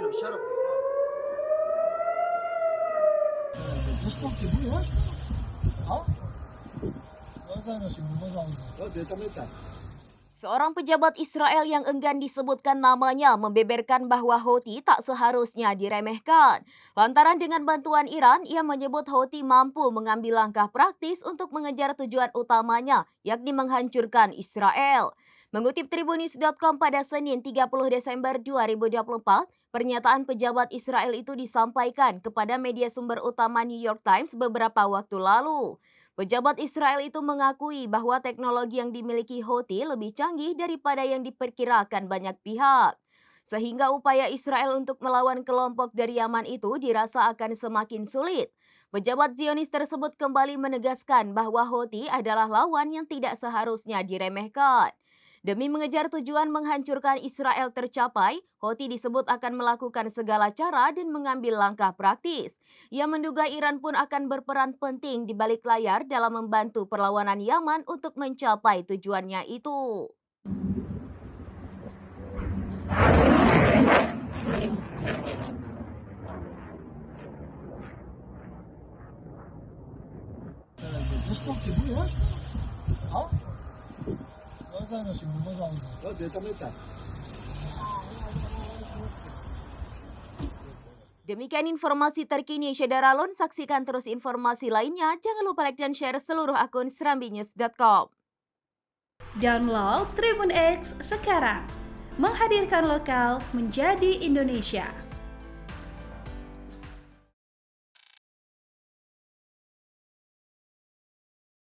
لنا بشرف. Seorang pejabat Israel yang enggan disebutkan namanya membeberkan bahwa Houthi tak seharusnya diremehkan. Lantaran dengan bantuan Iran, ia menyebut Houthi mampu mengambil langkah praktis untuk mengejar tujuan utamanya, yakni menghancurkan Israel. Mengutip Tribunews.com pada Senin 30 Desember 2024, pernyataan pejabat Israel itu disampaikan kepada media sumber utama New York Times beberapa waktu lalu. Pejabat Israel itu mengakui bahwa teknologi yang dimiliki Houthi lebih canggih daripada yang diperkirakan banyak pihak. Sehingga upaya Israel untuk melawan kelompok dari Yaman itu dirasa akan semakin sulit. Pejabat Zionis tersebut kembali menegaskan bahwa Houthi adalah lawan yang tidak seharusnya diremehkan. Demi mengejar tujuan menghancurkan Israel tercapai, Houthi disebut akan melakukan segala cara dan mengambil langkah praktis. Ia menduga Iran pun akan berperan penting di balik layar dalam membantu perlawanan Yaman untuk mencapai tujuannya itu. Demikian informasi terkini Syedara Lun, saksikan terus informasi lainnya. Jangan lupa like dan share seluruh akun serambinews.com. Download Tribun X sekarang, menghadirkan lokal menjadi Indonesia.